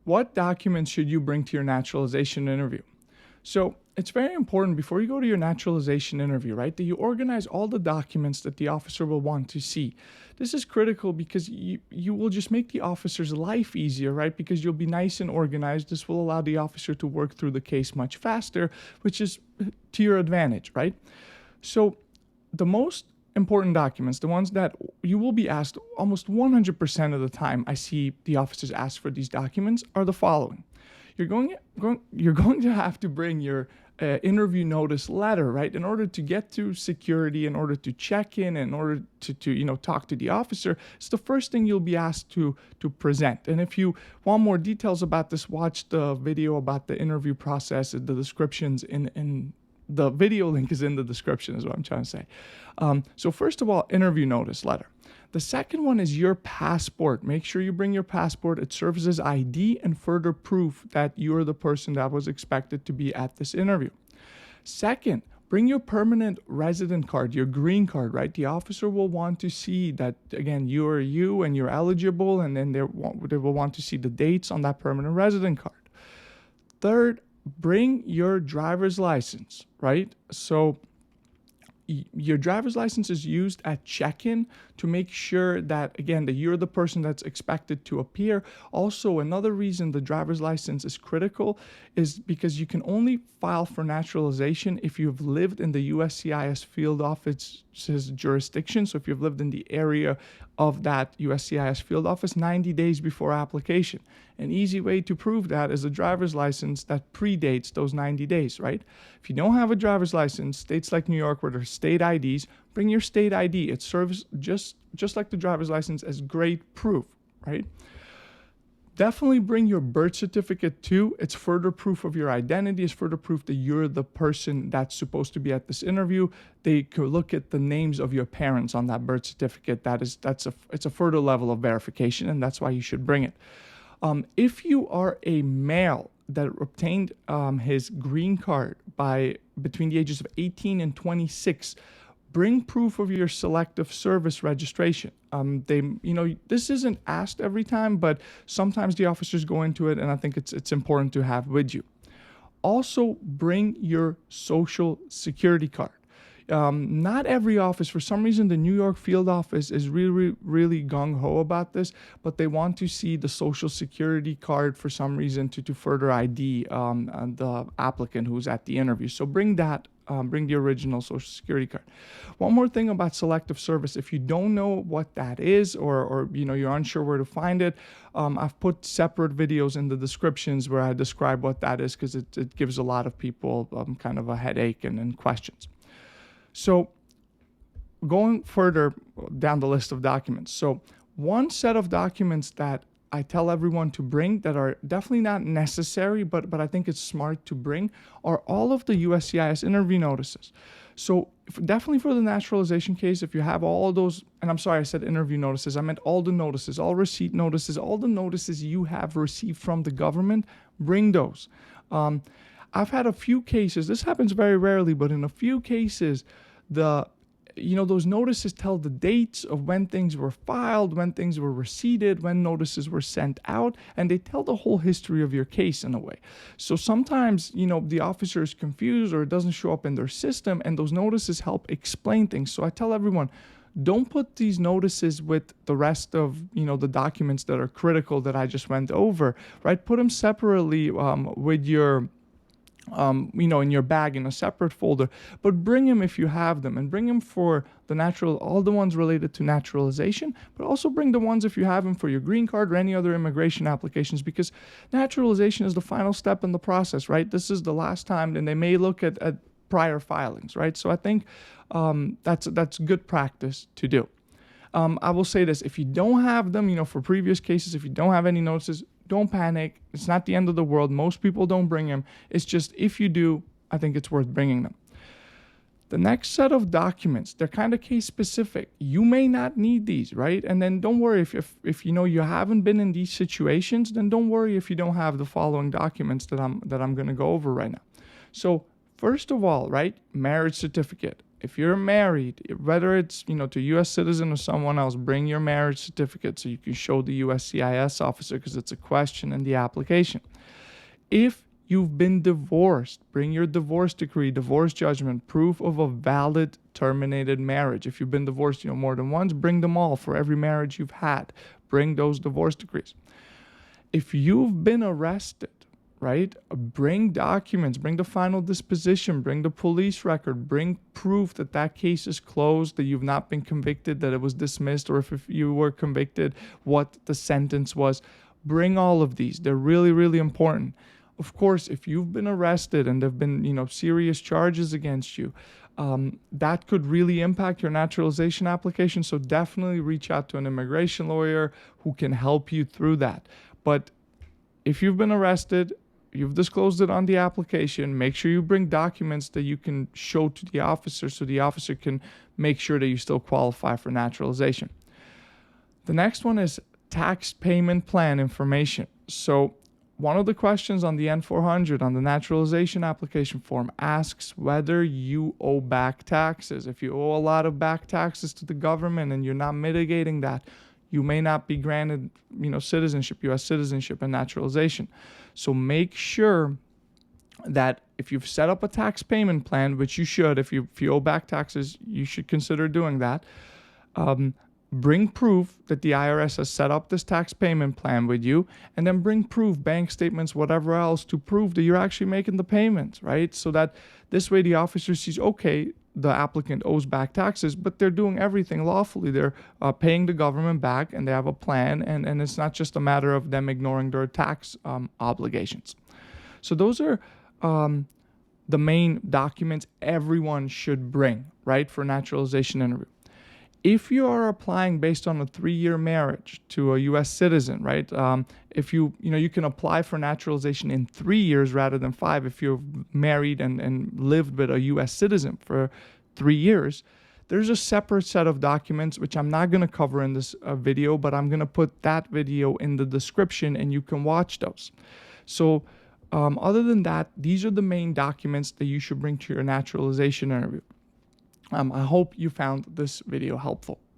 what documents should you bring to your naturalization interview? So it's very important before you go to your naturalization interview, right, that you organize all the documents that the officer will want to see. This is critical because you will just make the officer's life easier, right, because you'll be nice and organized. This will allow the officer to work through the case much faster, which is to your advantage, right? So the most important documents, the ones that you will be asked almost 100% of the time I see the officers ask for these documents, are the following. You're going to have to bring your interview notice letter, right? In order to get to security, in order to check in order to talk to the officer, it's the first thing you'll be asked to present. And if you want more details about this, watch the video about the interview process. The descriptions in the video link is in the description, is what I'm trying to say. So first of all, interview notice letter. The second one is your passport. Make sure you bring your passport. It serves as ID and further proof that you're the person that was expected to be at this interview. Second, bring your permanent resident card, your green card, right? The officer will want to see that, again, you are you and you're eligible, and then they will want to see the dates on that permanent resident card. Third, bring your driver's license, right? So your driver's license is used at check-in to make sure that, again, that you're the person that's expected to appear. Also, another reason the driver's license is critical is because you can only file for naturalization if you've lived in the USCIS field office's jurisdiction. So if you've lived in the area of that USCIS field office 90 days before application. An easy way to prove that is a driver's license that predates those 90 days, right? If you don't have a driver's license, states like New York where there's state IDs, bring your state ID. It serves just like the driver's license as great proof, right? Definitely bring your birth certificate too. It's further proof of your identity. It's further proof that you're the person that's supposed to be at this interview. They could look at the names of your parents on that birth certificate. It's a further level of verification, and that's why you should bring it. If you are a male that obtained his green card between the ages of 18 and 26, bring proof of your selective service registration. This isn't asked every time, but sometimes the officers go into it, and I think it's important to have with you. Also, bring your social security card. Not every office, for some reason, the New York field office is really, really gung-ho about this, but they want to see the social security card for some reason to further ID the applicant who's at the interview. So bring that. Bring the original social security card. One more thing about selective service. If you don't know what that is, or you're unsure where to find it, I've put separate videos in the descriptions where I describe what that is, because it gives a lot of people kind of a headache and questions. So going further down the list of documents. So one set of documents that I tell everyone to bring that are definitely not necessary, but I think it's smart to bring, are all of the USCIS interview notices. So definitely for the naturalization case, if you have all those, and I'm sorry, I said interview notices, I meant all the notices, all receipt notices, all the notices you have received from the government, bring those. I've had a few cases, this happens very rarely, but in a few cases, those notices tell the dates of when things were filed, when things were receipted, when notices were sent out, and they tell the whole history of your case in a way. So sometimes, the officer is confused or it doesn't show up in their system, and those notices help explain things. So I tell everyone, don't put these notices with the rest of, the documents that are critical that I just went over, right? Put them separately with your in your bag in a separate folder, but bring them if you have them, and bring them for all the ones related to naturalization, but also bring the ones if you have them for your green card or any other immigration applications, because naturalization is the final step in the process, right? This is the last time, and they may look at prior filings, right? So I think that's good practice to do. I will say this, if you don't have them, for previous cases, if you don't have any notices, don't panic. It's not the end of the world. Most people don't bring them. It's just, if you do, I think it's worth bringing them. The next set of documents, they're kind of case specific. You may not need these, right? And then don't worry if you haven't been in these situations, then don't worry if you don't have the following documents that I'm going to go over right now. So first of all, right, marriage certificate. if you're married, whether it's, to U.S. citizen or someone else, bring your marriage certificate so you can show the USCIS officer, because it's a question in the application. If you've been divorced, bring your divorce decree, divorce judgment, proof of a valid terminated marriage. If you've been divorced, more than once, bring them all. For every marriage you've had, bring those divorce decrees. If you've been arrested, right, bring documents, bring the final disposition, bring the police record, bring proof that that case is closed, that you've not been convicted, that it was dismissed, or if you were convicted, what the sentence was. Bring all of these. They're really, really important. Of course, if you've been arrested and there've been, serious charges against you, that could really impact your naturalization application. So definitely reach out to an immigration lawyer who can help you through that. But if you've been arrested, you've disclosed it on the application, make sure you bring documents that you can show to the officer so the officer can make sure that you still qualify for naturalization. The next one is tax payment plan information. So one of the questions on the N400 on the naturalization application form asks whether you owe back taxes. If you owe a lot of back taxes to the government and you're not mitigating that, you may not be granted, citizenship, U.S. citizenship and naturalization. So make sure that if you've set up a tax payment plan, which you should, if you owe back taxes, you should consider doing that. Bring proof that the IRS has set up this tax payment plan with you, and then bring proof, bank statements, whatever else, to prove that you're actually making the payments, right? So that this way the officer sees, okay, the applicant owes back taxes, but they're doing everything lawfully. They're paying the government back, and they have a plan, and it's not just a matter of them ignoring their tax obligations. So those are the main documents everyone should bring, right, for naturalization interview. If you are applying based on a 3-year marriage to a U.S. citizen, right? If you can apply for naturalization in 3 years rather than 5 if you're married and lived with a U.S. citizen for 3 years. There's a separate set of documents, which I'm not going to cover in this video, but I'm going to put that video in the description and you can watch those. So other than that, these are the main documents that you should bring to your naturalization interview. I hope you found this video helpful.